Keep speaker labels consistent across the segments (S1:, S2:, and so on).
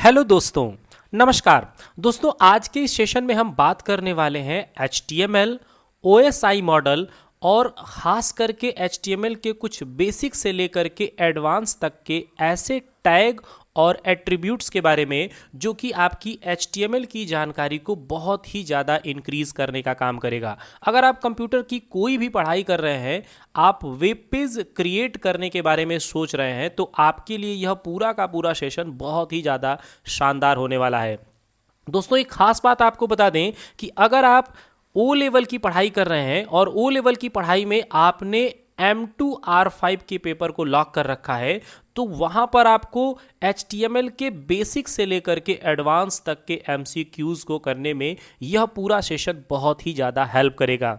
S1: Hello दोस्तों, नमस्कार। दोस्तों, आज के इस सेशन में हम बात करने वाले हैं HTML, OSI मॉडल और ख़ास करके HTML के कुछ बेसिक से लेकर के एडवांस तक के ऐसे टैग और एट्रीब्यूट्स के बारे में जो कि आपकी HTML की जानकारी को बहुत ही ज़्यादा इंक्रीज़ करने का काम करेगा। अगर आप कंप्यूटर की कोई भी पढ़ाई कर रहे हैं, आप वेब पेज क्रिएट करने के बारे में सोच रहे हैं, तो आपके लिए यह पूरा का पूरा सेशन बहुत ही ज़्यादा शानदार होने वाला है। दोस्तों, एक खास बात आपको बता दें कि अगर आप ओ लेवल की पढ़ाई कर रहे हैं और ओ लेवल की पढ़ाई में आपने M2R5 के पेपर को लॉक कर रखा है, तो वहां पर आपको HTML के बेसिक से लेकर के एडवांस तक के MCQs को करने में यह पूरा सेशन बहुत ही ज़्यादा हेल्प करेगा।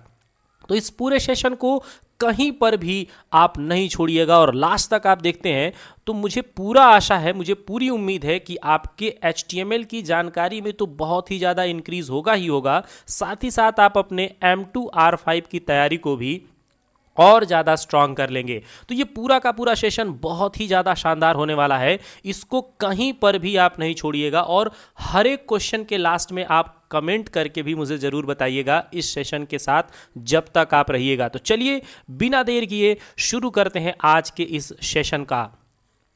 S1: तो इस पूरे सेशन को कहीं पर भी आप नहीं छोड़िएगा और लास्ट तक आप देखते हैं तो मुझे पूरा आशा है, मुझे पूरी उम्मीद है कि आपके HTML की जानकारी में तो बहुत ही ज़्यादा इंक्रीज होगा ही होगा, साथ ही साथ आप अपने M2R5 की तैयारी को भी और ज़्यादा स्ट्रांग कर लेंगे। तो ये पूरा का पूरा सेशन बहुत ही ज़्यादा शानदार होने वाला है, इसको कहीं पर भी आप नहीं छोड़िएगा और हर एक क्वेश्चन के लास्ट में आप कमेंट करके भी मुझे ज़रूर बताइएगा इस सेशन के साथ जब तक आप रहिएगा। तो चलिए बिना देर किए शुरू करते हैं आज के इस सेशन का।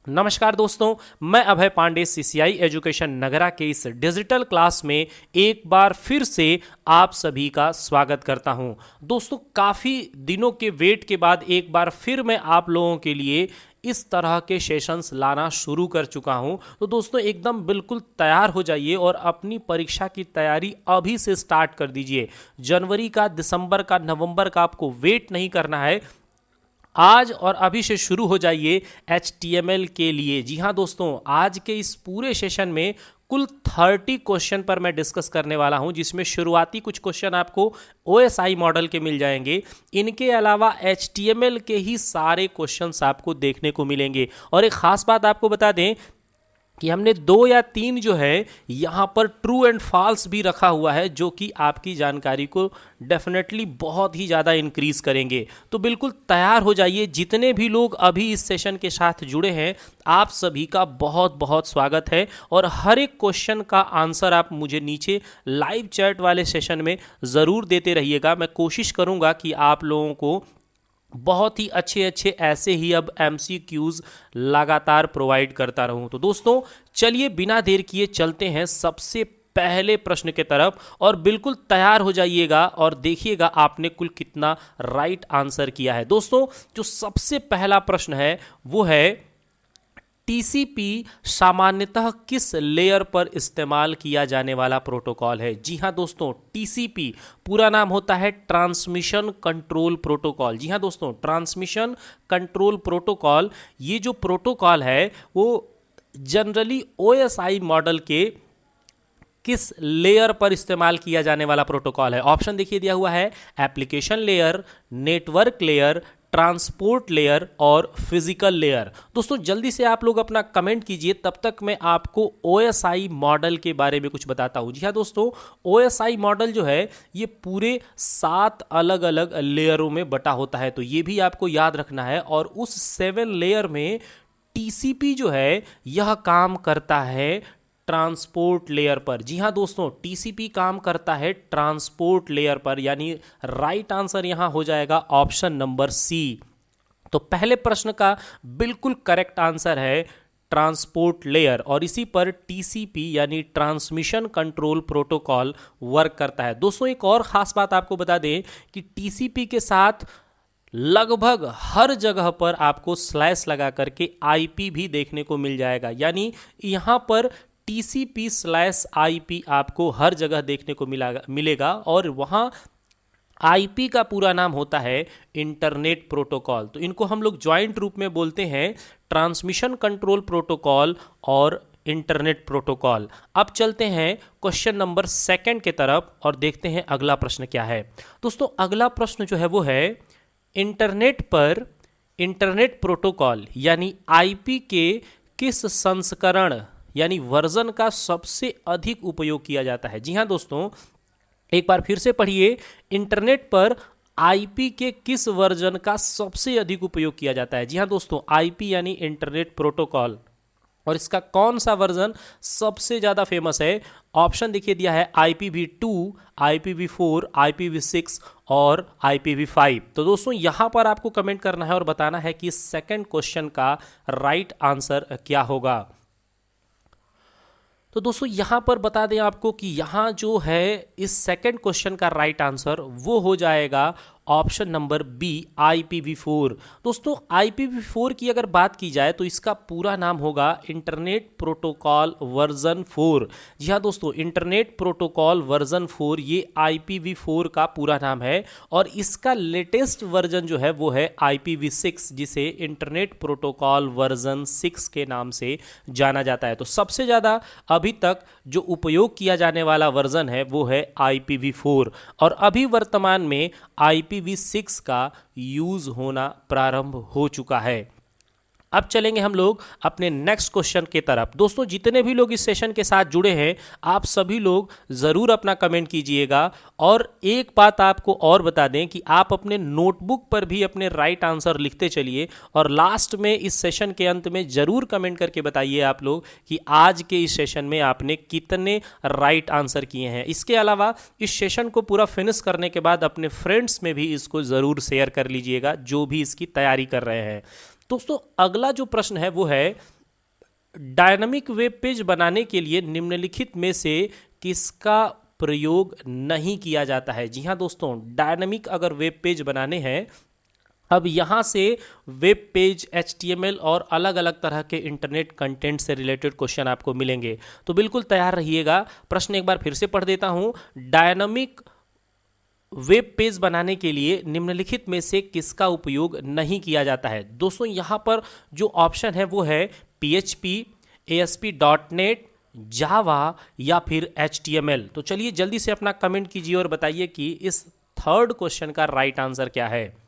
S1: नमस्कार दोस्तों, मैं अभय पांडे CCI एजुकेशन नगरा के इस डिजिटल क्लास में एक बार फिर से आप सभी का स्वागत करता हूं। दोस्तों, काफ़ी दिनों के वेट के बाद एक बार फिर मैं आप लोगों के लिए इस तरह के सेशंस लाना शुरू कर चुका हूं। तो दोस्तों, एकदम बिल्कुल तैयार हो जाइए और अपनी परीक्षा की तैयारी अभी से स्टार्ट कर दीजिए। जनवरी का, दिसंबर का, नवंबर का आपको वेट नहीं करना है, आज और अभी से शुरू हो जाइए HTML के लिए। जी हाँ दोस्तों, आज के इस पूरे सेशन में कुल 30 क्वेश्चन पर मैं डिस्कस करने वाला हूं, जिसमें शुरुआती कुछ क्वेश्चन आपको OSI मॉडल के मिल जाएंगे। इनके अलावा HTML के ही सारे क्वेश्चंस आपको देखने को मिलेंगे। और एक खास बात आपको बता दें कि हमने 2 या 3 जो है यहाँ पर ट्रू एंड फॉल्स भी रखा हुआ है, जो कि आपकी जानकारी को डेफिनेटली बहुत ही ज़्यादा इंक्रीज करेंगे। तो बिल्कुल तैयार हो जाइए। जितने भी लोग अभी इस सेशन के साथ जुड़े हैं, आप सभी का बहुत बहुत स्वागत है और हर एक क्वेश्चन का आंसर आप मुझे नीचे लाइव चैट वाले सेशन में ज़रूर देते रहिएगा। मैं कोशिश करूँगा कि आप लोगों को बहुत ही अच्छे अच्छे ऐसे ही अब MCQs लगातार प्रोवाइड करता रहूं। तो दोस्तों, चलिए बिना देर किए चलते हैं सबसे पहले प्रश्न के तरफ और बिल्कुल तैयार हो जाइएगा और देखिएगा आपने कुल कितना राइट आंसर किया है। दोस्तों, जो सबसे पहला प्रश्न है वो है TCP सामान्यतः किस लेयर पर इस्तेमाल किया जाने वाला प्रोटोकॉल है? जी हाँ दोस्तों, TCP पूरा नाम होता है ट्रांसमिशन कंट्रोल प्रोटोकॉल। जी हाँ दोस्तों, ट्रांसमिशन कंट्रोल प्रोटोकॉल, ये जो प्रोटोकॉल है वो जनरली OSI मॉडल के किस लेयर पर इस्तेमाल किया जाने वाला प्रोटोकॉल है? ऑप्शन देखिए दिया हुआ है, application layer, network layer, transport layer और फिजिकल लेयर। दोस्तों, जल्दी से आप लोग अपना कमेंट कीजिए, तब तक मैं आपको OSI मॉडल के बारे में कुछ बताता हूं। जी हाँ दोस्तों, OSI मॉडल जो है ये पूरे 7 अलग अलग लेयरों में बटा होता है, तो ये भी आपको याद रखना है। और उस 7 लेयर में TCP जो है यह काम करता है ट्रांसपोर्ट लेयर पर। जी हाँ दोस्तों, TCP काम करता है ट्रांसपोर्ट लेयर पर, यानी राइट आंसर यहां हो जाएगा ऑप्शन नंबर C। तो पहले प्रश्न का बिल्कुल करेक्ट आंसर है ट्रांसपोर्ट लेयर और इसी पर TCP यानी ट्रांसमिशन कंट्रोल प्रोटोकॉल वर्क करता है। दोस्तों, एक और खास बात आपको बता दें कि TCP के साथ लगभग हर जगह पर आपको स्लैश लगा करके IP भी देखने को मिल जाएगा, यानी यहां पर TCP/IP आपको हर जगह देखने को मिलेगा और वहाँ IP का पूरा नाम होता है इंटरनेट प्रोटोकॉल। तो इनको हम लोग ज्वाइंट रूप में बोलते हैं ट्रांसमिशन कंट्रोल प्रोटोकॉल और इंटरनेट प्रोटोकॉल। अब चलते हैं क्वेश्चन नंबर 2 के तरफ और देखते हैं अगला प्रश्न क्या है। दोस्तों, अगला प्रश्न जो है वो है इंटरनेट पर इंटरनेट प्रोटोकॉल यानी IP के किस संस्करण यानी वर्जन का सबसे अधिक उपयोग किया जाता है? जी हाँ दोस्तों, एक बार फिर से पढ़िए, इंटरनेट पर IP के किस वर्जन का सबसे अधिक उपयोग किया जाता है? जी हाँ दोस्तों, IP यानी इंटरनेट प्रोटोकॉल और इसका कौन सा वर्जन सबसे ज़्यादा फेमस है? ऑप्शन देखिए दिया है IPv2, IPv4, IPv6 और IPv5। तो दोस्तों यहाँ पर आपको कमेंट करना है और बताना है कि सेकंड क्वेश्चन का राइट आंसर क्या होगा। तो दोस्तों यहाँ पर बता दें आपको कि यहाँ जो है इस सेकंड क्वेश्चन का राइट आंसर वो हो जाएगा ऑप्शन नंबर बी, IPv4। दोस्तों IPv4 की अगर बात की जाए तो इसका पूरा नाम होगा इंटरनेट प्रोटोकॉल वर्जन 4। जी हाँ दोस्तों, इंटरनेट प्रोटोकॉल वर्जन 4 ये IPv4 का पूरा नाम है और इसका लेटेस्ट वर्जन जो है वो है IPv6, जिसे इंटरनेट प्रोटोकॉल वर्जन 6 के नाम से जाना जाता है। तो सबसे ज़्यादा अभी तक जो उपयोग किया जाने वाला वर्जन है वो है IPv4 और अभी वर्तमान में IPv6 का यूज होना प्रारंभ हो चुका है। अब चलेंगे हम लोग अपने नेक्स्ट क्वेश्चन के तरफ। दोस्तों जितने भी लोग इस सेशन के साथ जुड़े हैं आप सभी लोग ज़रूर अपना कमेंट कीजिएगा और एक बात आपको और बता दें कि आप अपने नोटबुक पर भी अपने राइट आंसर लिखते चलिए और लास्ट में इस सेशन के अंत में ज़रूर कमेंट करके बताइए आप लोग कि आज के इस सेशन में आपने कितने राइट आंसर किए हैं। इसके अलावा इस सेशन को पूरा फिनिश करने के बाद अपने फ्रेंड्स में भी इसको ज़रूर शेयर कर लीजिएगा जो भी इसकी तैयारी कर रहे हैं। दोस्तों अगला जो प्रश्न है वो है डायनामिक वेब पेज बनाने के लिए निम्नलिखित में से किसका प्रयोग नहीं किया जाता है। जी हाँ दोस्तों, डायनामिक अगर वेब पेज बनाने हैं, अब यहाँ से वेब पेज, HTML और अलग अलग तरह के इंटरनेट कंटेंट से रिलेटेड क्वेश्चन आपको मिलेंगे, तो बिल्कुल तैयार रहिएगा। प्रश्न एक बार फिर से पढ़ देता हूँ। डायनामिक वेब पेज बनाने के लिए निम्नलिखित में से किसका उपयोग नहीं किया जाता है। दोस्तों यहाँ पर जो ऑप्शन है वो है PHP, ASP.NET, जावा या फिर HTML। तो चलिए जल्दी से अपना कमेंट कीजिए और बताइए कि इस थर्ड क्वेश्चन का राइट आंसर क्या है।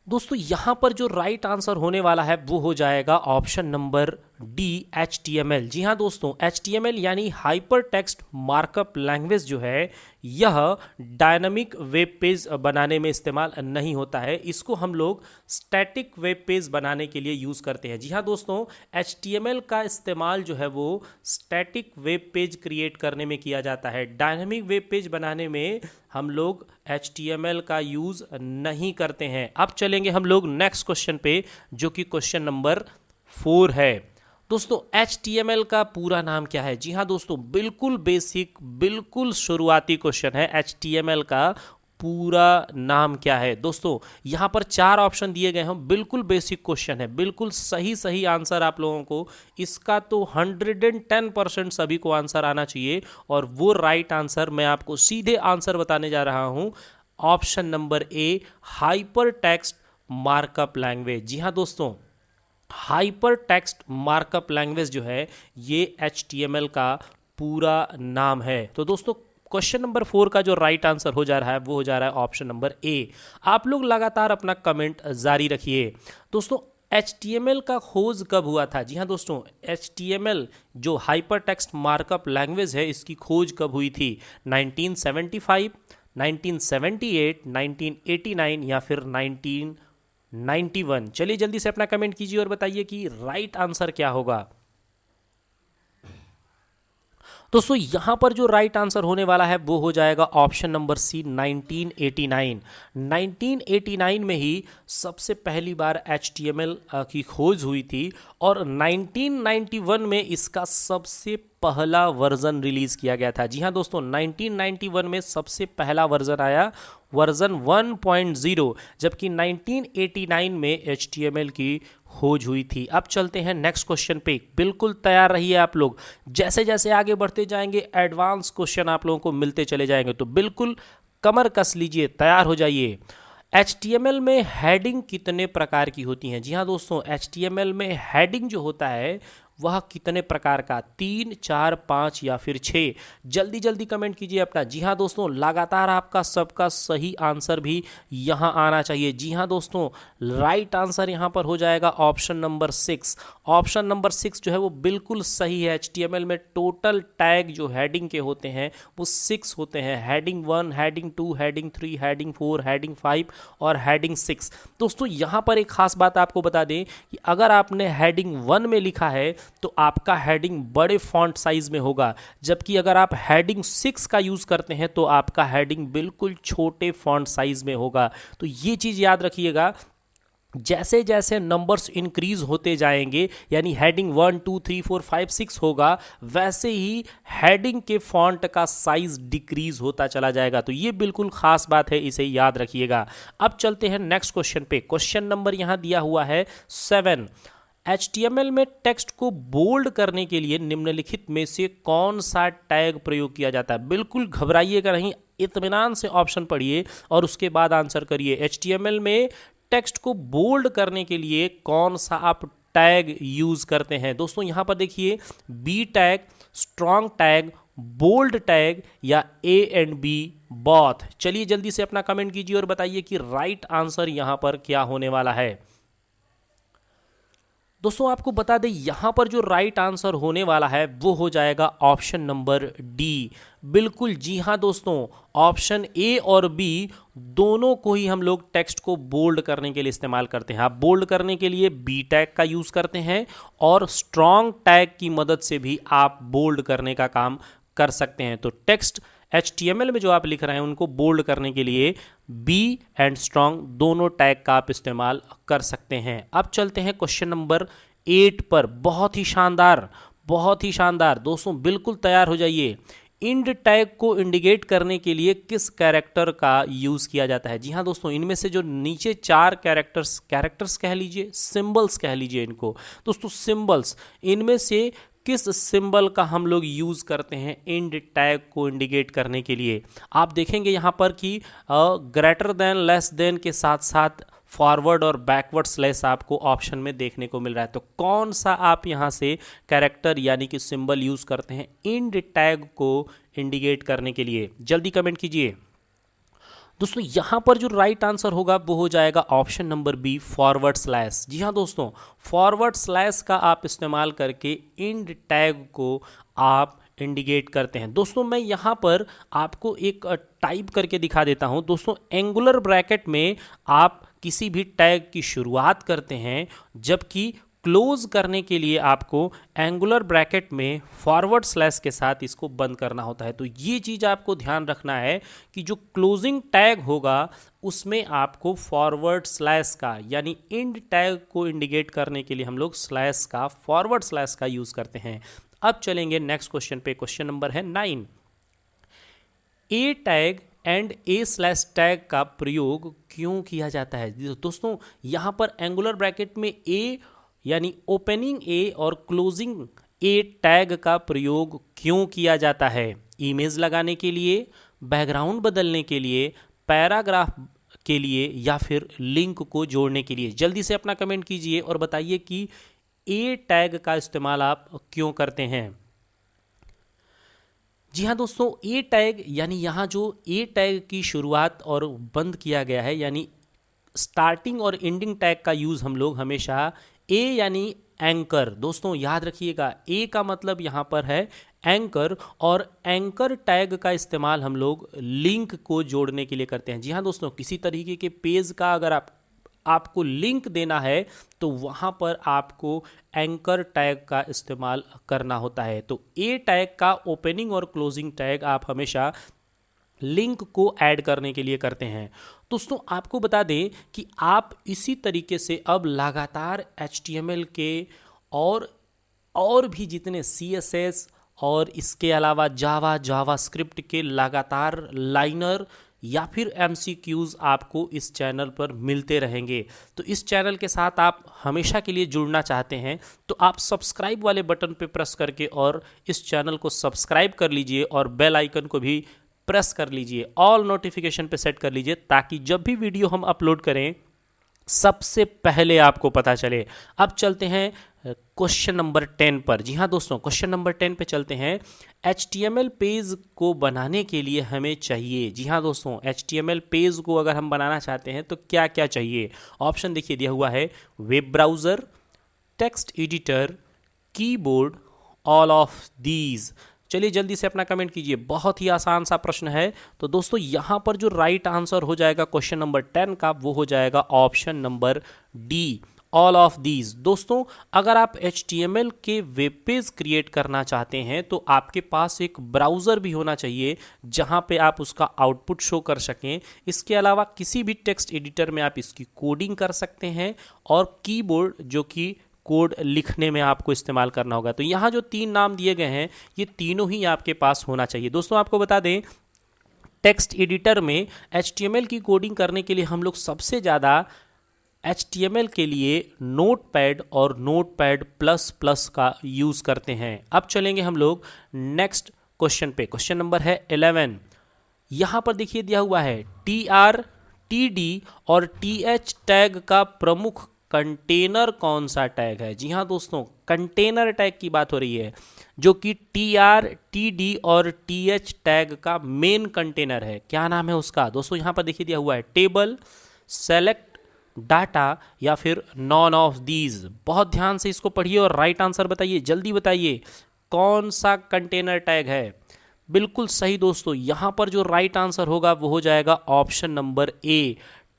S1: दोस्तों यहाँ पर जो राइट आंसर होने वाला है वो हो जाएगा ऑप्शन नंबर डी, HTML। जी हाँ दोस्तों, HTML यानी हाइपर टेक्स्ट मार्कअप लैंग्वेज जो है यह डायनामिक वेब पेज बनाने में इस्तेमाल नहीं होता है। इसको हम लोग स्टैटिक वेब पेज बनाने के लिए यूज़ करते हैं। जी हाँ दोस्तों, HTML का इस्तेमाल जो है वो स्टैटिक वेब पेज क्रिएट करने में किया जाता है। डायनामिक वेब पेज बनाने में हम लोग HTML का यूज़ नहीं करते हैं। अब चलेंगे हम लोग नेक्स्ट क्वेश्चन पे जो कि क्वेश्चन नंबर 4 है। दोस्तों HTML का पूरा नाम क्या है? जी हाँ दोस्तों, बिल्कुल बेसिक, बिल्कुल शुरुआती क्वेश्चन है। HTML का पूरा नाम क्या है? दोस्तों यहाँ पर 4 ऑप्शन दिए गए हैं, बिल्कुल बेसिक क्वेश्चन है, बिल्कुल सही सही आंसर आप लोगों को इसका तो 110% सभी को आंसर आना चाहिए और वो राइट आंसर मैं आपको सीधे आंसर बताने जा रहा हूँ। Option number A, hypertext markup language. जी हाँ दोस्तों, हाइपर टेक्स्ट मार्कअप लैंग्वेज जो है ये HTML का पूरा नाम है। तो दोस्तों क्वेश्चन नंबर 4 का जो राइट आंसर हो जा रहा है वो हो जा रहा है ऑप्शन नंबर ए। आप लोग लगातार अपना कमेंट जारी रखिए। दोस्तों HTML का खोज कब हुआ था? जी हाँ दोस्तों, HTML जो हाइपर टेक्स्ट मार्कअप लैंग्वेज है इसकी खोज कब हुई थी? 1975, 1978, 1989 या फिर 1991? चलिए जल्दी से अपना कमेंट कीजिए और बताइए कि राइट आंसर क्या होगा। दोस्तों यहाँ पर जो राइट आंसर होने वाला है वो हो जाएगा ऑप्शन नंबर सी, 1989। 1989 में ही सबसे पहली बार HTML की खोज हुई थी और 1991 में इसका सबसे पहला वर्जन रिलीज किया गया था। जी हाँ दोस्तों, 1991 में सबसे पहला वर्जन आया, वर्जन 1.0, जबकि 1989 में HTML की खोज हुई थी। अब चलते हैं नेक्स्ट क्वेश्चन पे, बिल्कुल तैयार रहिए आप लोग। जैसे जैसे आगे बढ़ते जाएंगे एडवांस क्वेश्चन आप लोगों को मिलते चले जाएंगे, तो बिल्कुल कमर कस लीजिए, तैयार हो जाइए। HTML में हेडिंग कितने प्रकार की होती हैं? जी हाँ दोस्तों, HTML में हेडिंग जो होता है वह कितने प्रकार का, 3, 4, 5 या फिर 6? जल्दी जल्दी कमेंट कीजिए अपना। जी हाँ दोस्तों, लगातार आपका सबका सही आंसर भी यहाँ आना चाहिए। जी हाँ दोस्तों, राइट आंसर यहाँ पर हो जाएगा ऑप्शन नंबर 6। ऑप्शन नंबर 6 जो है वो बिल्कुल सही है। HTML में टोटल टैग जो हेडिंग के होते हैं वो 6 होते हैं। Heading 1, heading 2, heading 3, heading 4, heading 5 और हेडिंग 6। दोस्तों यहाँ पर एक खास बात आपको बता दें कि अगर आपने हेडिंग 1 में लिखा है तो आपका हेडिंग बड़े फॉन्ट साइज में होगा, जबकि अगर आप हेडिंग 6 का यूज़ करते हैं तो आपका हेडिंग बिल्कुल छोटे फॉन्ट साइज में होगा। तो ये चीज़ याद रखिएगा, जैसे जैसे नंबर्स इंक्रीज होते जाएंगे, यानी हेडिंग 1, 2, 3, 4, 5, 6 होगा, वैसे ही हेडिंग के फॉन्ट का साइज डिक्रीज होता चला जाएगा। तो ये बिल्कुल खास बात है, इसे याद रखिएगा। अब चलते हैं नेक्स्ट क्वेश्चन पे। क्वेश्चन नंबर यहाँ दिया हुआ है 7। HTML में टेक्स्ट को बोल्ड करने के लिए निम्नलिखित में से कौन सा टैग प्रयोग किया जाता है? बिल्कुल घबराइएगा नहीं, इत्मीनान से ऑप्शन पढ़िए और उसके बाद आंसर करिए। HTML में टेक्स्ट को बोल्ड करने के लिए कौन सा आप टैग यूज करते हैं? दोस्तों यहां पर देखिए, B tag, strong tag, bold tag या A&B बॉथ। चलिए जल्दी से अपना कमेंट कीजिए और बताइए कि राइट आंसर यहां पर क्या होने वाला है। दोस्तों आपको बता दें, यहाँ पर जो राइट आंसर होने वाला है वो हो जाएगा ऑप्शन नंबर डी। बिल्कुल जी हाँ दोस्तों, ऑप्शन ए और बी दोनों को ही हम लोग टेक्स्ट को बोल्ड करने के लिए इस्तेमाल करते हैं। आप बोल्ड करने के लिए बी टैग का यूज़ करते हैं और स्ट्रॉन्ग टैग की मदद से भी आप बोल्ड करने का काम कर सकते हैं। तो टेक्स्ट HTML में जो आप लिख रहे हैं उनको बोल्ड करने के लिए बी एंड स्ट्रॉन्ग दोनों टैग का आप इस्तेमाल कर सकते हैं। अब चलते हैं क्वेश्चन नंबर 8 पर। बहुत ही शानदार, बहुत ही शानदार। दोस्तों बिल्कुल तैयार हो जाइए। इंड टैग को इंडिकेट करने के लिए किस कैरेक्टर का यूज़ किया जाता है? जी हाँ दोस्तों, इनमें से जो नीचे 4 कैरेक्टर्स कह लीजिए, सिंबल्स कह लीजिए इनको। दोस्तों सिंबल्स, इनमें से किस सिंबल का हम लोग यूज़ करते हैं इंड टैग को इंडिकेट करने के लिए? आप देखेंगे यहाँ पर कि ग्रेटर देन, लेस देन के साथ साथ फॉरवर्ड और बैकवर्ड स्लैश आपको ऑप्शन में देखने को मिल रहा है। तो कौन सा आप यहाँ से कैरेक्टर यानी कि सिंबल यूज़ करते हैं इंड टैग को इंडिकेट करने के लिए? जल्दी कमेंट कीजिए। दोस्तों यहाँ पर जो राइट आंसर होगा वो हो जाएगा option number B, forward slash. जी हाँ दोस्तों, फॉरवर्ड स्लैश का आप इस्तेमाल करके इंड टैग को आप इंडिकेट करते हैं। दोस्तों मैं यहाँ पर आपको एक टाइप करके दिखा देता हूँ। दोस्तों एंगुलर ब्रैकेट में आप किसी भी टैग की शुरुआत करते हैं, जबकि क्लोज करने के लिए आपको एंगुलर ब्रैकेट में फॉरवर्ड स्लैश के साथ इसको बंद करना होता है। तो ये चीज़ आपको ध्यान रखना है कि जो क्लोजिंग टैग होगा उसमें आपको फॉरवर्ड स्लैश का यानी इंड टैग को इंडिकेट करने के लिए हम लोग स्लैश का, फॉरवर्ड स्लैश का यूज़ करते हैं। अब चलेंगे नेक्स्ट क्वेश्चन पे। क्वेश्चन नंबर है 9। A tag and A slash tag का प्रयोग क्यों किया जाता है? दोस्तों यहाँ पर एंगुलर ब्रैकेट में ए यानी ओपनिंग ए और क्लोजिंग ए टैग का प्रयोग क्यों किया जाता है? इमेज लगाने के लिए, बैकग्राउंड बदलने के लिए, पैराग्राफ के लिए या फिर लिंक को जोड़ने के लिए? जल्दी से अपना कमेंट कीजिए और बताइए कि ए टैग का इस्तेमाल आप क्यों करते हैं। जी हाँ दोस्तों, ए टैग यानी यहाँ जो ए टैग की शुरुआत और बंद किया गया है, यानी स्टार्टिंग और एंडिंग टैग का यूज़ हम लोग हमेशा ए यानी एंकर। दोस्तों याद रखिएगा, ए का मतलब यहाँ पर है एंकर, और एंकर टैग का इस्तेमाल हम लोग लिंक को जोड़ने के लिए करते हैं। जी हाँ दोस्तों, किसी तरीके के पेज का अगर आपको लिंक देना है तो वहाँ पर आपको एंकर टैग का इस्तेमाल करना होता है। तो ए टैग का ओपनिंग और क्लोजिंग टैग आप हमेशा लिंक को ऐड करने के लिए करते हैं। दोस्तों आपको बता दें कि आप इसी तरीके से अब लगातार HTML के और भी जितने CSS और इसके अलावा जावास्क्रिप्ट के लगातार लाइनर या फिर MCQs आपको इस चैनल पर मिलते रहेंगे। तो इस चैनल के साथ आप हमेशा के लिए जुड़ना चाहते हैं तो आप सब्सक्राइब वाले बटन पर प्रेस करके और इस चैनल को सब्सक्राइब कर लीजिए और बेल आइकन को भी प्रेस कर लीजिए, ऑल नोटिफिकेशन पे सेट कर लीजिए, ताकि जब भी वीडियो हम अपलोड करें सबसे पहले आपको पता चले। अब चलते हैं क्वेश्चन नंबर 10 पर। जी हाँ दोस्तों, क्वेश्चन नंबर 10 पे चलते हैं। HTML पेज को बनाने के लिए हमें चाहिए, जी हाँ दोस्तों, HTML पेज को अगर हम बनाना चाहते हैं तो क्या क्या चाहिए। ऑप्शन देखिए दिया हुआ है, web browser, text editor, keyboard, all of these. चलिए जल्दी से अपना कमेंट कीजिए, बहुत ही आसान सा प्रश्न है। तो दोस्तों यहाँ पर जो राइट आंसर हो जाएगा क्वेश्चन नंबर 10 का, वो हो जाएगा option number D, all of these. दोस्तों अगर आप HTML के वेब पेज क्रिएट करना चाहते हैं तो आपके पास एक ब्राउज़र भी होना चाहिए जहां पे आप उसका आउटपुट शो कर सकें। इसके अलावा किसी भी टेक्स्ट एडिटर में आप इसकी कोडिंग कर सकते हैं, और कीबोर्ड जो कि कोड लिखने में आपको इस्तेमाल करना होगा। तो यहाँ जो 3 नाम दिए गए हैं ये तीनों ही आपके पास होना चाहिए। दोस्तों आपको बता दें, टेक्स्ट एडिटर में HTML की कोडिंग करने के लिए हम लोग सबसे ज़्यादा HTML के लिए नोटपैड और नोटपैड प्लस प्लस का यूज़ करते हैं। अब चलेंगे हम लोग नेक्स्ट क्वेश्चन पे। क्वेश्चन नंबर है 11। यहाँ पर देखिए दिया हुआ है, TR, TD और TH टैग का प्रमुख कंटेनर कौन सा टैग है। जी हाँ दोस्तों, कंटेनर टैग की बात हो रही है, जो कि TR, TD और TH टैग का मेन कंटेनर है। क्या नाम है उसका दोस्तों? यहाँ पर देखिए दिया हुआ है, टेबल, सेलेक्ट, डाटा या फिर नॉन ऑफ दीज। बहुत ध्यान से इसको पढ़िए और राइट आंसर बताइए, जल्दी बताइए कौन सा कंटेनर टैग है। बिल्कुल सही दोस्तों, यहां पर जो राइट आंसर होगा वो हो जाएगा ऑप्शन नंबर ए,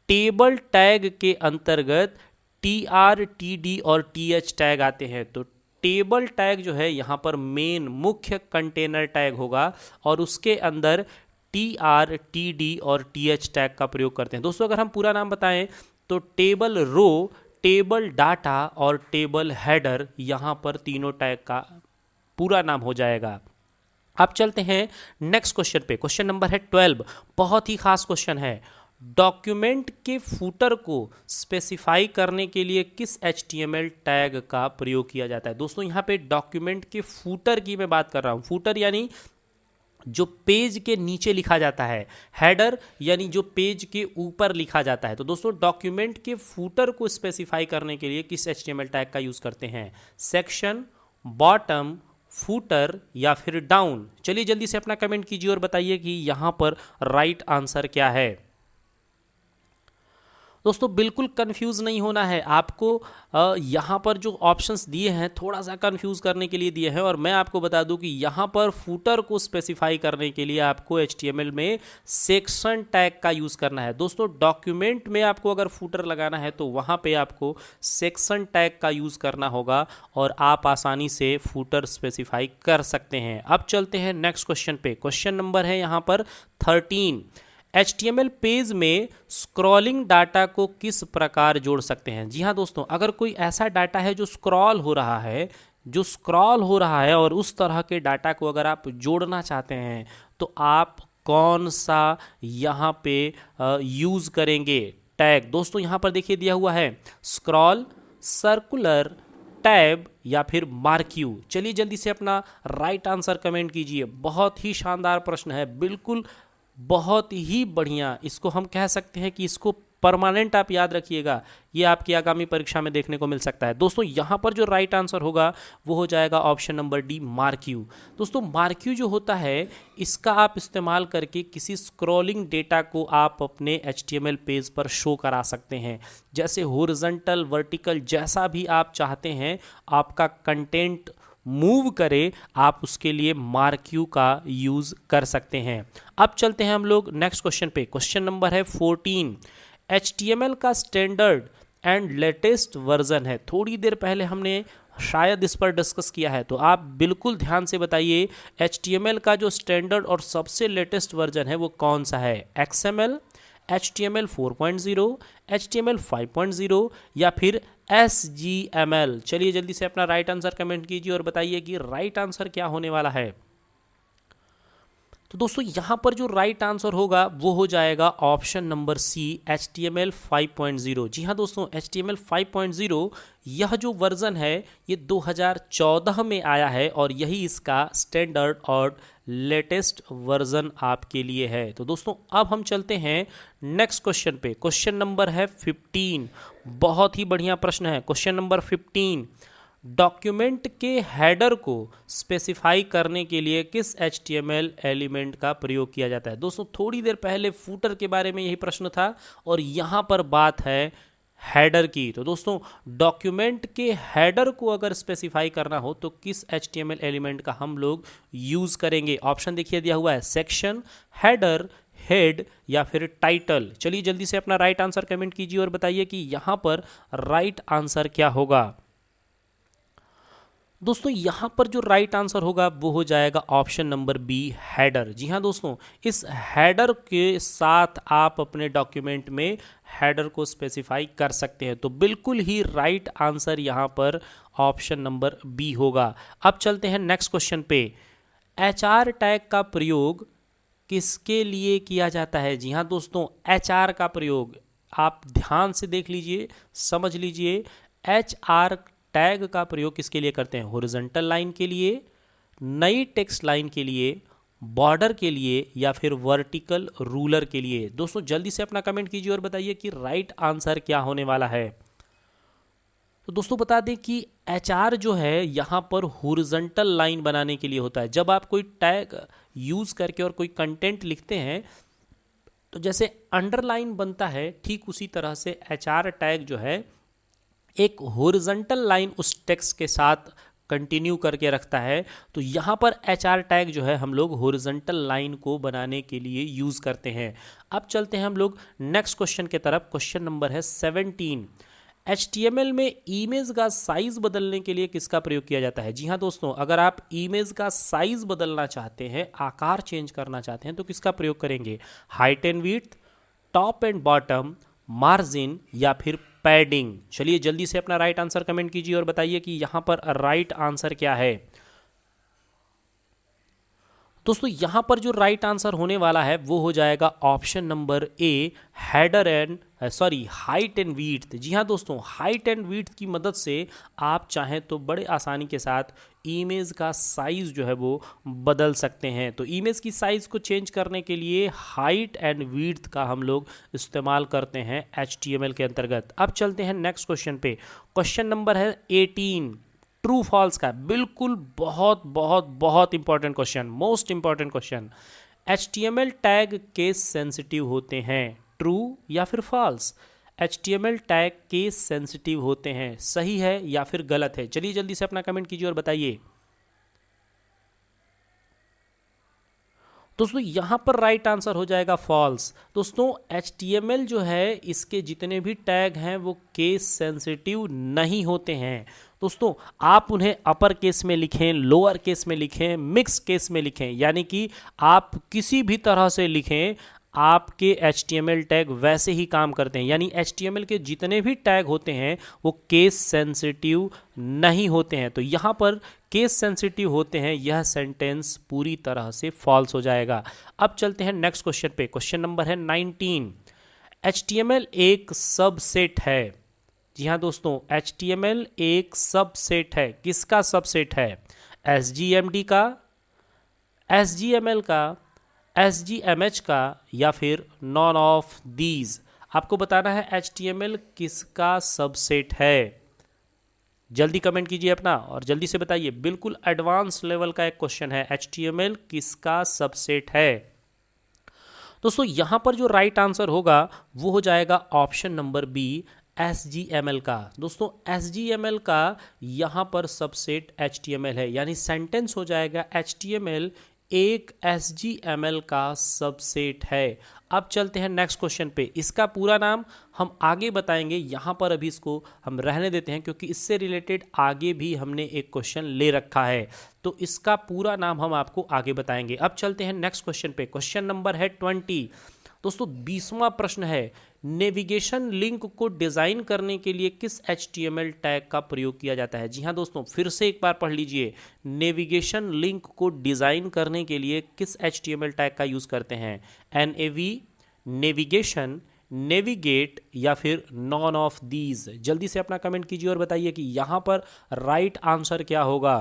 S1: टेबल टैग के अंतर्गत TR, TD और TH टैग आते हैं। तो टेबल टैग जो है यहाँ पर मेन मुख्य कंटेनर टैग होगा, और उसके अंदर TR, TD और TH टैग का प्रयोग करते हैं। दोस्तों अगर हम पूरा नाम बताएं तो टेबल रो, टेबल डाटा और टेबल हेडर, यहाँ पर तीनों टैग का पूरा नाम हो जाएगा। अब चलते हैं नेक्स्ट क्वेश्चन पे। क्वेश्चन नंबर है 12। बहुत ही खास क्वेश्चन है। डॉक्यूमेंट के फूटर को स्पेसिफाई करने के लिए किस HTML टैग का प्रयोग किया जाता है। दोस्तों यहाँ पे डॉक्यूमेंट के फूटर की मैं बात कर रहा हूँ। फूटर यानी जो पेज के नीचे लिखा जाता है, हेडर यानी जो पेज के ऊपर लिखा जाता है। तो दोस्तों डॉक्यूमेंट के फूटर को स्पेसिफाई करने के लिए किस HTML टैग का यूज़ करते हैं? सेक्शन, बॉटम, फूटर या फिर डाउन। चलिए जल्दी से अपना कमेंट कीजिए और बताइए कि यहाँ पर राइट आंसर क्या है। दोस्तों बिल्कुल कंफ्यूज नहीं होना है आपको। यहाँ पर जो ऑप्शंस दिए हैं थोड़ा सा कंफ्यूज करने के लिए दिए हैं, और मैं आपको बता दूं कि यहाँ पर फूटर को स्पेसिफाई करने के लिए आपको HTML में सेक्शन टैग का यूज़ करना है। दोस्तों डॉक्यूमेंट में आपको अगर फूटर लगाना है तो वहाँ पे आपको सेक्शन टैग का यूज़ करना होगा, और आप आसानी से फूटर स्पेसिफाई कर सकते हैं। अब चलते हैं नेक्स्ट क्वेश्चन पे। क्वेश्चन नंबर है यहाँ पर 13। HTML पेज में स्क्रॉलिंग डाटा को किस प्रकार जोड़ सकते हैं। जी हाँ दोस्तों, अगर कोई ऐसा डाटा है जो स्क्रॉल हो रहा है, और उस तरह के डाटा को अगर आप जोड़ना चाहते हैं तो आप कौन सा यहाँ पे यूज़ करेंगे टैग। दोस्तों यहाँ पर देखिए दिया हुआ है, स्क्रॉल, सर्कुलर, टैब या फिर मार्क्यू। चलिए जल्दी से अपना राइट आंसर कमेंट कीजिए। बहुत ही शानदार प्रश्न है, बिल्कुल बहुत ही बढ़िया। इसको हम कह सकते हैं कि इसको परमानेंट आप याद रखिएगा, ये आपकी आगामी परीक्षा में देखने को मिल सकता है। दोस्तों यहाँ पर जो राइट आंसर होगा वो हो जाएगा ऑप्शन नंबर डी, मार्क्यू। दोस्तों मार्क्यू जो होता है, इसका आप इस्तेमाल करके किसी स्क्रॉलिंग डेटा को आप अपने HTML पेज पर शो करा सकते हैं। जैसे हॉरिजॉन्टल, वर्टिकल, जैसा भी आप चाहते हैं आपका कंटेंट मूव करे, आप उसके लिए मार्क्यू का यूज़ कर सकते हैं। अब चलते हैं हम लोग नेक्स्ट क्वेश्चन पे। क्वेश्चन नंबर है 14। HTML का स्टैंडर्ड एंड लेटेस्ट वर्जन है। थोड़ी देर पहले हमने शायद इस पर डिस्कस किया है, तो आप बिल्कुल ध्यान से बताइए HTML का जो स्टैंडर्ड और सबसे लेटेस्ट वर्जन है वो कौन सा है? XML, HTML 4.0, HTML 5.0 या फिर SGML। चलिए जल्दी से अपना राइट आंसर कमेंट कीजिए और बताइए कि राइट आंसर क्या होने वाला है। तो दोस्तों यहाँ पर जो राइट आंसर होगा वो हो जाएगा ऑप्शन नंबर सी, HTML 5.0। जी हाँ दोस्तों, HTML 5.0 यह जो वर्जन है ये 2014 में आया है, और यही इसका स्टैंडर्ड और लेटेस्ट वर्जन आपके लिए है। तो दोस्तों अब हम चलते हैं नेक्स्ट क्वेश्चन पे। क्वेश्चन नंबर है 15। बहुत ही बढ़िया प्रश्न है। Question number 15। डॉक्यूमेंट के हेडर को स्पेसिफाई करने के लिए किस HTML एलिमेंट का प्रयोग किया जाता है। दोस्तों थोड़ी देर पहले फूटर के बारे में यही प्रश्न था और यहाँ पर बात है हेडर की। तो दोस्तों डॉक्यूमेंट के हेडर को अगर स्पेसिफाई करना हो तो किस HTML एलिमेंट का हम लोग यूज करेंगे। ऑप्शन देखिए दिया हुआ है, सेक्शन, हेडर, हेड या फिर टाइटल। चलिए जल्दी से अपना राइट आंसर कमेंट कीजिए और बताइए कि यहां पर राइट आंसर क्या होगा। दोस्तों यहां पर जो राइट आंसर होगा वो हो जाएगा ऑप्शन नंबर बी, हेडर। जी हां दोस्तों, इस हेडर के साथ आप अपने डॉक्यूमेंट में हेडर को स्पेसिफाई कर सकते हैं। तो बिल्कुल ही राइट आंसर यहां पर ऑप्शन नंबर बी होगा। अब चलते हैं नेक्स्ट क्वेश्चन पे। HR टैग का प्रयोग किसके लिए किया जाता है। जी हाँ दोस्तों, HR का प्रयोग आप ध्यान से देख लीजिए, समझ लीजिए। HR टैग का प्रयोग किसके लिए करते हैं। हॉरिजॉन्टल लाइन के लिए, नई टेक्स्ट लाइन के लिए, बॉर्डर के लिए या फिर वर्टिकल रूलर के लिए। दोस्तों जल्दी से अपना कमेंट कीजिए और बताइए कि राइट आंसर क्या होने वाला है। तो दोस्तों बता दें कि HR जो है यहाँ पर हॉरिजॉन्टल लाइन बनाने के लिए होता है। जब आप कोई टैग यूज़ करके और कोई कंटेंट लिखते हैं तो जैसे अंडरलाइन बनता है, ठीक उसी तरह से HR टैग जो है एक हॉरिजॉन्टल लाइन उस टेक्स्ट के साथ कंटिन्यू करके रखता है। तो यहाँ पर HR टैग जो है हम लोग हॉरिजॉन्टल लाइन को बनाने के लिए यूज़ करते हैं। अब चलते हैं हम लोग नेक्स्ट क्वेश्चन की तरफ। क्वेश्चन नंबर है 17। HTML में इमेज का साइज बदलने के लिए किसका प्रयोग किया जाता है। जी हाँ दोस्तों, अगर आप इमेज का साइज बदलना चाहते हैं, आकार चेंज करना चाहते हैं तो किसका प्रयोग करेंगे। Height and width, top and bottom, margin या फिर पैडिंग। चलिए जल्दी से अपना राइट आंसर कमेंट कीजिए और बताइए कि यहां पर राइट आंसर क्या है। दोस्तों यहां पर जो राइट आंसर होने वाला है वो हो जाएगा option number A, header and height and width. जी हाँ दोस्तों, हाइट एंड विड्थ की मदद से आप चाहें तो बड़े आसानी के साथ इमेज का साइज जो है वो बदल सकते हैं। तो इमेज की साइज को चेंज करने के लिए हाइट एंड विड्थ का हम लोग इस्तेमाल करते हैं HTML के अंतर्गत। अब चलते हैं नेक्स्ट क्वेश्चन पे। क्वेश्चन नंबर है 18, ट्रू फॉल्स का। बिल्कुल बहुत बहुत बहुत important question, most important question. HTML tag case sensitive होते हैं, ट्रू या फिर false. HTML tag case sensitive होते हैं, सही है या फिर गलत है। चलिए जल्दी से अपना कमेंट कीजिए और बताइए। दोस्तों यहां पर राइट आंसर हो जाएगा फॉल्स। दोस्तों HTML जो है इसके जितने भी टैग हैं वो केस सेंसिटिव नहीं होते हैं। दोस्तों आप उन्हें अपर केस में लिखें, लोअर केस में लिखें, मिक्स केस में लिखें, यानी कि आप किसी भी तरह से लिखें, आपके HTML टैग वैसे ही काम करते हैं। यानी HTML के जितने भी टैग होते हैं वो केस सेंसिटिव नहीं होते हैं। तो यहाँ पर केस सेंसिटिव होते हैं, यह सेंटेंस पूरी तरह से फॉल्स हो जाएगा। अब चलते हैं नेक्स्ट क्वेश्चन पे। क्वेश्चन नंबर है 19। HTML एक सबसेट है। जी हाँ दोस्तों, HTML एक सबसेट है। किसका सबसेट है। SGMD का, SGML का, SGMH का या फिर नॉन ऑफ दीज। आपको बताना है HTML किसका सबसेट है। जल्दी कमेंट कीजिए अपना और जल्दी से बताइए। बिल्कुल एडवांस लेवल का एक क्वेश्चन है, HTML किसका सबसेट है। दोस्तों यहां पर जो राइट आंसर होगा वो हो जाएगा ऑप्शन नंबर बी, SGML का। दोस्तों SGML का यहां पर सबसेट HTML है, यानी सेंटेंस हो जाएगा HTML एक SGML का सबसेट है। अब चलते हैं नेक्स्ट क्वेश्चन पे। इसका पूरा नाम हम आगे बताएंगे, यहाँ पर अभी इसको हम रहने देते हैं क्योंकि इससे रिलेटेड आगे भी हमने एक क्वेश्चन ले रखा है, तो इसका पूरा नाम हम आपको आगे बताएंगे। अब चलते हैं नेक्स्ट क्वेश्चन पे। क्वेश्चन नंबर है 20। दोस्तों 20वां प्रश्न है, नेविगेशन लिंक को डिज़ाइन करने के लिए किस HTML टैग का प्रयोग किया जाता है। जी हाँ दोस्तों, फिर से एक बार पढ़ लीजिए। नेविगेशन लिंक को डिज़ाइन करने के लिए किस HTML टैग का यूज़ करते हैं। NAV, नेविगेशन, नेविगेट या फिर नॉन ऑफ दीज। जल्दी से अपना कमेंट कीजिए और बताइए कि यहां पर राइट आंसर क्या होगा।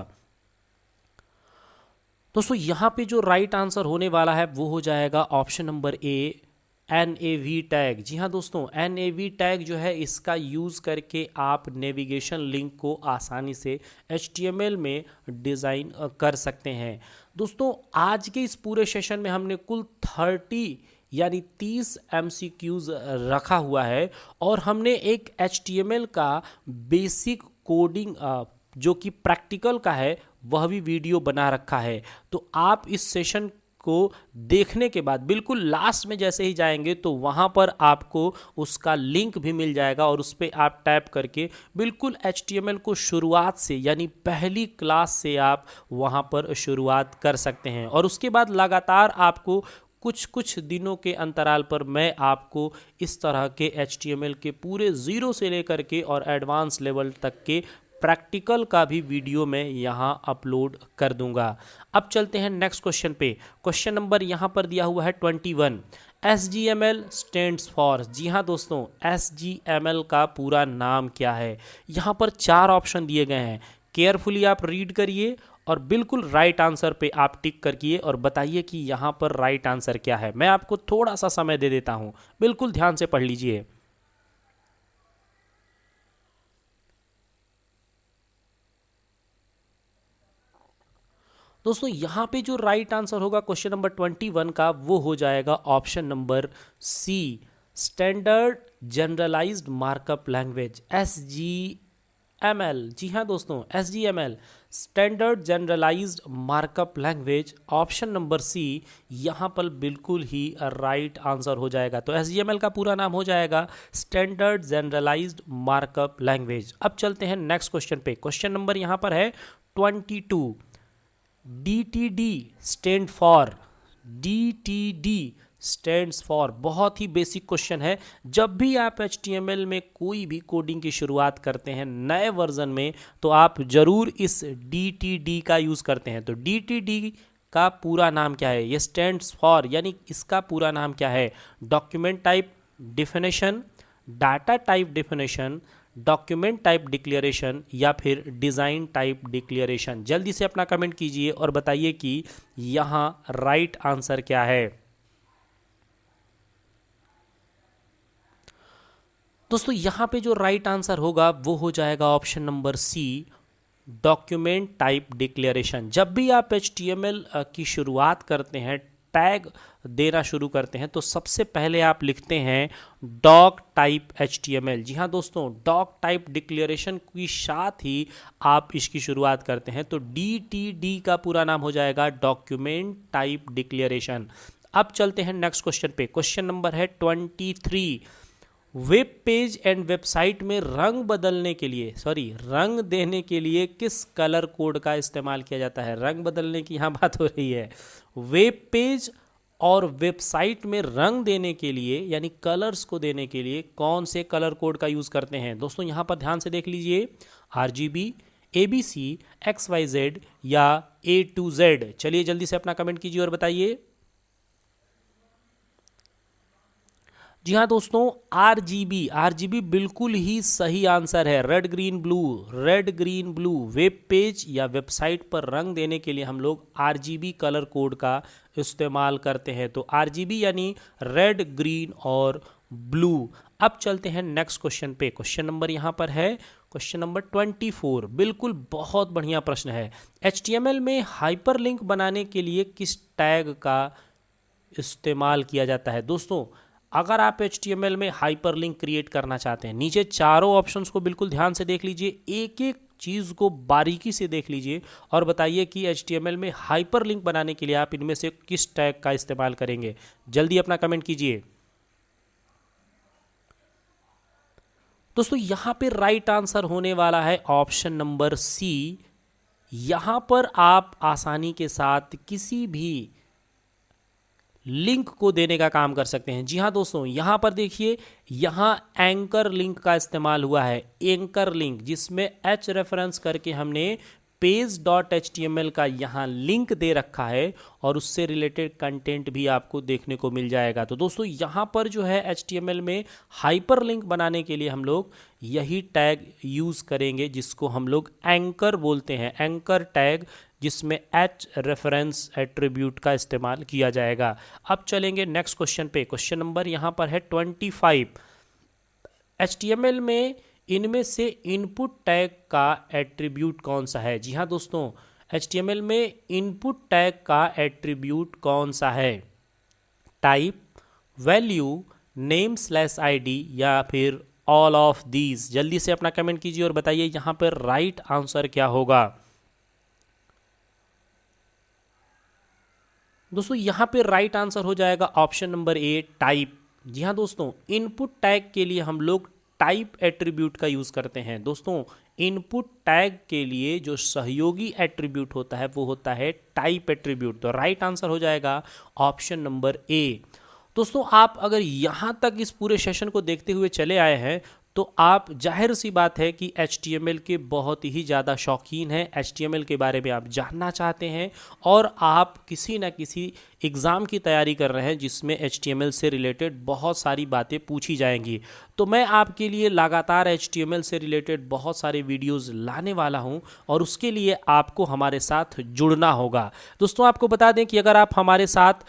S1: दोस्तों यहां पे जो राइट आंसर होने वाला है वो हो जाएगा option number A, NAV tag. जी हाँ दोस्तों, NAV टैग जो है इसका यूज़ करके आप नेविगेशन लिंक को आसानी से HTML में डिज़ाइन कर सकते हैं। दोस्तों आज के इस पूरे सेशन में हमने कुल 30 यानी 30 MCQs रखा हुआ है और हमने एक HTML का बेसिक कोडिंग जो कि प्रैक्टिकल का है वह भी वीडियो बना रखा है। तो आप इस सेशन को देखने के बाद बिल्कुल लास्ट में जैसे ही जाएंगे तो वहाँ पर आपको उसका लिंक भी मिल जाएगा और उस पर आप टैप करके बिल्कुल HTML को शुरुआत से यानी पहली क्लास से आप वहाँ पर शुरुआत कर सकते हैं और उसके बाद लगातार आपको कुछ दिनों के अंतराल पर मैं आपको इस तरह के HTML के पूरे ज़ीरो से लेकर के और एडवांस लेवल तक के प्रैक्टिकल का भी वीडियो मैं यहाँ अपलोड कर दूंगा। अब चलते हैं नेक्स्ट क्वेश्चन पे। क्वेश्चन नंबर यहाँ पर दिया हुआ है 21। SGML stands for. जी हाँ दोस्तों, SGML का पूरा नाम क्या है? यहाँ पर 4 ऑप्शन दिए गए हैं। केयरफुली आप रीड करिए और बिल्कुल राइट आंसर पे आप टिक करिए और बताइए कि यहाँ पर राइट आंसर क्या है। मैं आपको थोड़ा सा समय दे देता हूँ, बिल्कुल ध्यान से पढ़ लीजिए। दोस्तों यहाँ पे जो राइट आंसर होगा क्वेश्चन नंबर 21 का वो हो जाएगा option number C, standard generalized markup language SGML। जी हाँ दोस्तों, SGML standard generalized markup language, option number C यहाँ पर बिल्कुल ही राइट आंसर हो जाएगा। तो SGML का पूरा नाम हो जाएगा स्टैंडर्ड जनरलाइज्ड मार्कअप लैंग्वेज। अब चलते हैं नेक्स्ट क्वेश्चन पे। क्वेश्चन नंबर यहाँ पर है 22। DTD stand for. DTD stands for बहुत ही बेसिक क्वेश्चन है। जब भी आप HTML में कोई भी कोडिंग की शुरुआत करते हैं नए वर्जन में तो आप जरूर इस DTD का यूज़ करते हैं। तो DTD का पूरा नाम क्या है? ये स्टैंड्स फॉर यानी इसका पूरा नाम क्या है? Document type definition, data type definition, document type declaration या फिर डिज़ाइन टाइप डिक्लेरेशन। जल्दी से अपना कमेंट कीजिए और बताइए कि यहाँ राइट आंसर क्या है। दोस्तों यहाँ पे जो राइट आंसर होगा वो हो जाएगा option number C, document type declaration. जब भी आप HTML की शुरुआत करते हैं, टैग देना शुरू करते हैं तो सबसे पहले आप लिखते हैं डॉक टाइप HTML। जी हाँ दोस्तों, डॉक टाइप डिक्लेरेशन के साथ ही आप इसकी शुरुआत करते हैं। तो DTD का पूरा नाम हो जाएगा डॉक्यूमेंट टाइप डिक्लेरेशन। अब चलते हैं नेक्स्ट क्वेश्चन पे। क्वेश्चन नंबर है 23। वेब पेज एंड वेबसाइट में रंग बदलने के लिए रंग देने के लिए किस कलर कोड का इस्तेमाल किया जाता है? रंग बदलने की यहाँ बात हो रही है। वेब पेज और वेबसाइट में रंग देने के लिए यानी कलर्स को देने के लिए कौन से कलर कोड का यूज़ करते हैं? दोस्तों यहाँ पर ध्यान से देख लीजिए, RGB, ABC, XYZ या A to Z। चलिए जल्दी से अपना कमेंट कीजिए और बताइए। जी हाँ दोस्तों, RGB बिल्कुल ही सही आंसर है। Red green blue web page या वेबसाइट पर रंग देने के लिए हम लोग RGB कलर कोड का इस्तेमाल करते हैं। तो RGB यानी रेड, ग्रीन और ब्लू। अब चलते हैं नेक्स्ट क्वेश्चन पे। क्वेश्चन नंबर यहाँ पर है क्वेश्चन नंबर 24। बिल्कुल बहुत बढ़िया प्रश्न है। HTML में हाइपरलिंक बनाने के लिए किस टैग का इस्तेमाल किया जाता है? दोस्तों अगर आप HTML में हाइपरलिंक क्रिएट करना चाहते हैं, नीचे चारों ऑप्शंस को बिल्कुल ध्यान से देख लीजिए, एक एक चीज़ को बारीकी से देख लीजिए और बताइए कि HTML में हाइपरलिंक बनाने के लिए आप इनमें से किस टैग का इस्तेमाल करेंगे। जल्दी अपना कमेंट कीजिए। दोस्तों यहाँ पे राइट आंसर होने वाला है ऑप्शन नंबर सी। यहाँ पर आप आसानी के साथ किसी भी लिंक को देने का काम कर सकते हैं। जी हाँ दोस्तों, यहाँ पर देखिए, यहाँ एंकर लिंक का इस्तेमाल हुआ है। एंकर लिंक जिसमें H रेफरेंस करके हमने पेज.html का यहाँ लिंक दे रखा है और उससे रिलेटेड कंटेंट भी आपको देखने को मिल जाएगा। तो दोस्तों यहाँ पर जो है HTML में हाइपर लिंक बनाने के लिए हम लोग यही टैग यूज़ करेंगे जिसको हम लोग एंकर बोलते हैं, एंकर टैग, जिसमें एच रेफरेंस एट्रीब्यूट का इस्तेमाल किया जाएगा। अब चलेंगे नेक्स्ट क्वेश्चन पे। क्वेश्चन नंबर यहाँ पर है 25। HTML में इनमें से इनपुट टैग का एट्रीब्यूट कौन सा है? जी हाँ दोस्तों, HTML में इनपुट टैग का एट्रीब्यूट कौन सा है? Type, value, name slash ID या फिर ऑल ऑफ दीज? जल्दी से अपना कमेंट कीजिए और बताइए यहाँ पर राइट आंसर क्या होगा। दोस्तों यहाँ पे राइट आंसर हो जाएगा ऑप्शन नंबर ए, टाइप। जी हाँ दोस्तों, इनपुट टैग के लिए हम लोग टाइप एट्रीब्यूट का यूज़ करते हैं। दोस्तों इनपुट टैग के लिए जो सहयोगी एट्रीब्यूट होता है वो होता है टाइप एट्रीब्यूट। तो राइट आंसर हो जाएगा ऑप्शन नंबर ए। दोस्तों आप अगर यहाँ तक इस पूरे सेशन को देखते हुए चले आए हैं तो आप, जाहिर सी बात है कि HTML के बहुत ही ज़्यादा शौकीन हैं, HTML के बारे में आप जानना चाहते हैं और आप किसी न किसी एग्ज़ाम की तैयारी कर रहे हैं जिसमें HTML से रिलेटेड बहुत सारी बातें पूछी जाएंगी। तो मैं आपके लिए लगातार HTML से रिलेटेड बहुत सारे वीडियोस लाने वाला हूं और उसके लिए आपको हमारे साथ जुड़ना होगा। दोस्तों आपको बता दें कि अगर आप हमारे साथ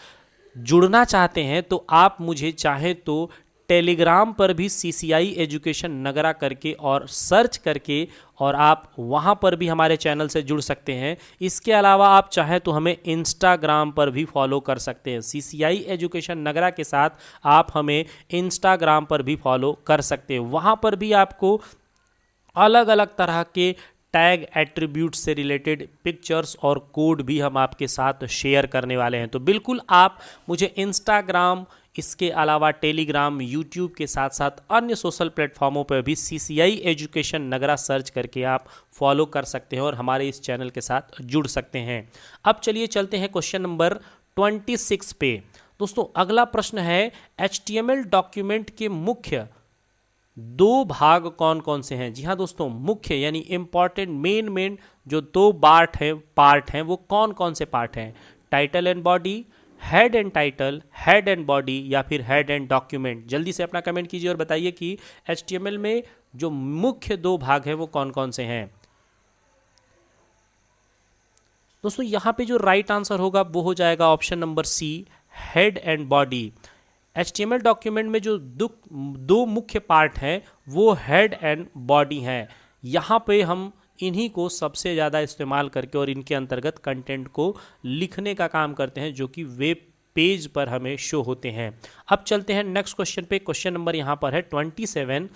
S1: जुड़ना चाहते हैं तो आप मुझे चाहे तो टेलीग्राम पर भी CCI एजुकेशन नगरा करके और सर्च करके और आप वहाँ पर भी हमारे चैनल से जुड़ सकते हैं। इसके अलावा आप चाहें तो हमें इंस्टाग्राम पर भी फॉलो कर सकते हैं। CCI एजुकेशन नगरा के साथ आप हमें इंस्टाग्राम पर भी फॉलो कर सकते हैं। वहाँ पर भी आपको अलग अलग तरह के टैग एट्रीब्यूट से रिलेटेड पिक्चर्स और कोड भी हम आपके साथ शेयर करने वाले हैं। तो बिल्कुल आप मुझे इंस्टाग्राम, इसके अलावा टेलीग्राम, यूट्यूब के साथ साथ अन्य सोशल प्लेटफॉर्मों पर भी CCI एजुकेशन नगरा सर्च करके आप फॉलो कर सकते हैं और हमारे इस चैनल के साथ जुड़ सकते हैं। अब चलिए चलते हैं क्वेश्चन नंबर 26 पे। दोस्तों अगला प्रश्न है, HTML डॉक्यूमेंट के मुख्य दो भाग कौन कौन से हैं? जी हाँ दोस्तों, मुख्य यानी इंपॉर्टेंट, मेन जो दो पार्ट हैं वो कौन कौन से पार्ट हैं? Title and body, head and title, head and body या फिर हेड एंड डॉक्यूमेंट? जल्दी से अपना कमेंट कीजिए और बताइए कि HTML में जो मुख्य दो भाग हैं वो कौन कौन से हैं। दोस्तों यहाँ पे जो राइट आंसर होगा वो हो जाएगा option number C, head and body. HTML document में जो दो मुख्य पार्ट हैं वो हेड एंड बॉडी हैं। यहाँ पे हम इन्हीं को सबसे ज़्यादा इस्तेमाल करके और इनके अंतर्गत कंटेंट को लिखने का काम करते हैं जो कि वेब पेज पर हमें शो होते हैं। अब चलते हैं नेक्स्ट क्वेश्चन पे। क्वेश्चन नंबर यहाँ पर है 27।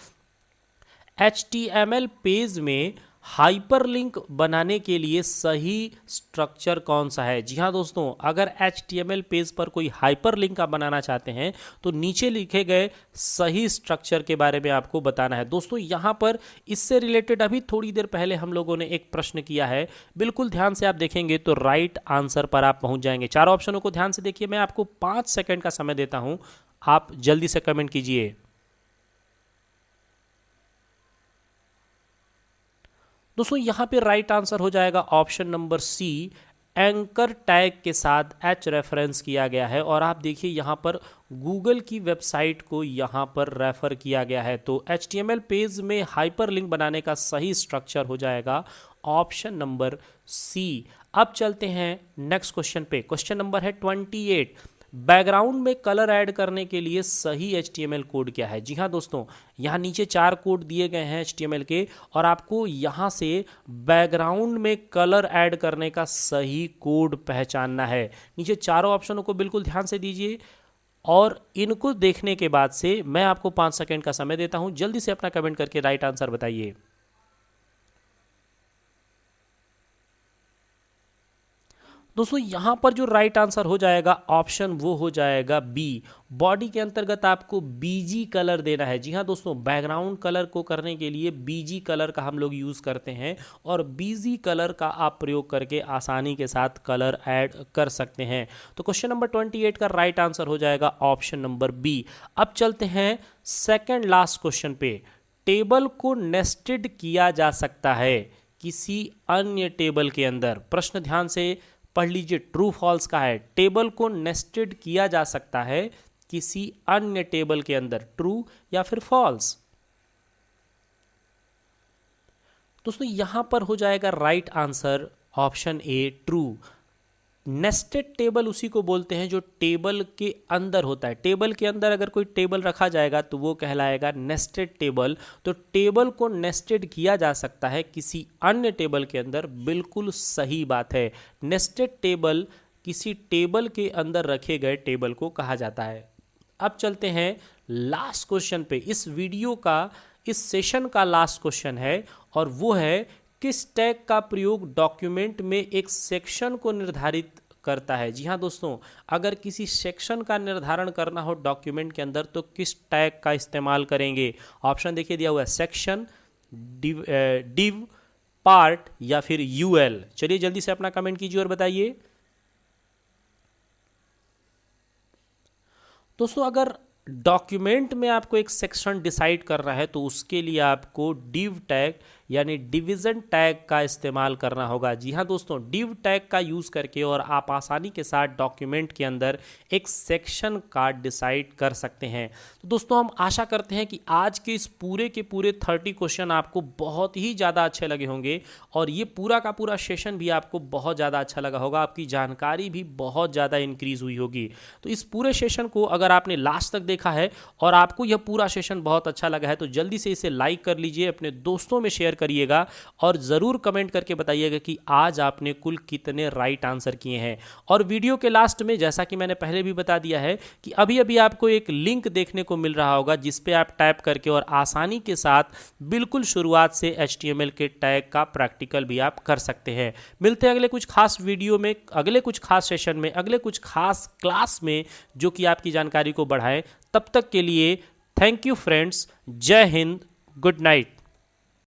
S1: HTML पेज में हाइपरलिंक बनाने के लिए सही स्ट्रक्चर कौन सा है? जी हाँ दोस्तों, अगर HTML पेज पर कोई हाइपरलिंक आप बनाना चाहते हैं तो नीचे लिखे गए सही स्ट्रक्चर के बारे में आपको बताना है। दोस्तों यहाँ पर इससे रिलेटेड अभी थोड़ी देर पहले हम लोगों ने एक प्रश्न किया है, बिल्कुल ध्यान से आप देखेंगे तो राइट आंसर पर आप पहुंच जाएंगे। चारों ऑप्शनों को ध्यान से देखिए, मैं आपको 5 सेकंड का समय देता हूं, आप जल्दी से कमेंट कीजिए। दोस्तों यहाँ पे राइट आंसर हो जाएगा option number C, anchor tag के साथ एच रेफरेंस किया गया है। और आप देखिए यहाँ पर गूगल की वेबसाइट को यहाँ पर रेफर किया गया है। तो HTML पेज में हाइपरलिंक बनाने का सही स्ट्रक्चर हो जाएगा ऑप्शन नंबर सी। अब चलते हैं नेक्स्ट क्वेश्चन पे। क्वेश्चन नंबर है 28। बैकग्राउंड में कलर ऐड करने के लिए सही HTML कोड क्या है? जी हाँ दोस्तों, यहाँ नीचे 4 कोड दिए गए हैं HTML के और आपको यहाँ से बैकग्राउंड में कलर ऐड करने का सही कोड पहचानना है। नीचे चारों ऑप्शनों को बिल्कुल ध्यान से दीजिए और इनको देखने के बाद से मैं आपको 5 सेकंड का समय देता हूँ, जल्दी से अपना कमेंट करके राइट आंसर बताइए। दोस्तों यहाँ पर जो राइट आंसर हो जाएगा ऑप्शन वो हो जाएगा बी, बॉडी के अंतर्गत आपको बीजी कलर देना है। जी हाँ दोस्तों, बैकग्राउंड कलर को करने के लिए बीजी कलर का हम लोग यूज़ करते हैं और बीजी कलर का आप प्रयोग करके आसानी के साथ कलर ऐड कर सकते हैं। तो क्वेश्चन नंबर 28 का राइट आंसर हो जाएगा ऑप्शन नंबर बी। अब चलते हैं सेकेंड लास्ट क्वेश्चन पे। टेबल को नेस्टेड किया जा सकता है किसी अन्य टेबल के अंदर। प्रश्न ध्यान से पढ़ लीजिए, ट्रू फॉल्स का है। टेबल को नेस्टेड किया जा सकता है किसी अन्य टेबल के अंदर, ट्रू या फिर फॉल्स। दोस्तों यहां पर हो जाएगा right answer option A, true. Nested table उसी को बोलते हैं जो टेबल के अंदर होता है। टेबल के अंदर अगर कोई टेबल रखा जाएगा तो वो कहलाएगा नेस्टेड टेबल। तो टेबल को नेस्टेड किया जा सकता है किसी अन्य टेबल के अंदर, बिल्कुल सही बात है। नेस्टेड टेबल किसी टेबल के अंदर रखे गए टेबल को कहा जाता है। अब चलते हैं लास्ट क्वेश्चन पे। इस वीडियो का, इस सेशन का लास्ट क्वेश्चन है और वो है, किस टैग का प्रयोग डॉक्यूमेंट में एक सेक्शन को निर्धारित करता है। जी हाँ दोस्तों, अगर किसी सेक्शन का निर्धारण करना हो डॉक्यूमेंट के अंदर तो किस टैग का इस्तेमाल करेंगे। ऑप्शन देखिए दिया हुआ है, सेक्शन, डिव, पार्ट या फिर यूएल। चलिए जल्दी से अपना कमेंट कीजिए और बताइए। दोस्तों अगर डॉक्यूमेंट में आपको एक सेक्शन डिसाइड करना है तो उसके लिए आपको डिव टैग यानी डिवीजन टैग का इस्तेमाल करना होगा। जी हाँ दोस्तों, डिव टैग का यूज़ करके और आप आसानी के साथ डॉक्यूमेंट के अंदर एक सेक्शन का डिसाइड कर सकते हैं। तो दोस्तों हम आशा करते हैं कि आज के इस पूरे के पूरे 30 क्वेश्चन आपको बहुत ही ज़्यादा अच्छे लगे होंगे और ये पूरा का पूरा सेशन भी आपको बहुत ज़्यादा अच्छा लगा होगा, आपकी जानकारी भी बहुत ज़्यादा इंक्रीज हुई होगी। तो इस पूरे सेशन को अगर आपने लास्ट तक देखा है और आपको यह पूरा सेशन बहुत अच्छा लगा है तो जल्दी से इसे लाइक कर लीजिए, अपने दोस्तों में शेयर करिएगा और ज़रूर कमेंट करके बताइएगा कि आज आपने कुल कितने राइट आंसर किए हैं। और वीडियो के लास्ट में जैसा कि मैंने पहले भी बता दिया है कि अभी अभी आपको एक लिंक देखने को मिल रहा होगा जिस पे आप टैप करके और आसानी के साथ बिल्कुल शुरुआत से HTML के टैग का प्रैक्टिकल भी आप कर सकते हैं। मिलते हैं अगले कुछ खास वीडियो में, अगले कुछ खास सेशन में, अगले कुछ खास क्लास में जो कि आपकी जानकारी को बढ़ाए। तब तक के लिए थैंक यू फ्रेंड्स, जय हिंद, गुड नाइट।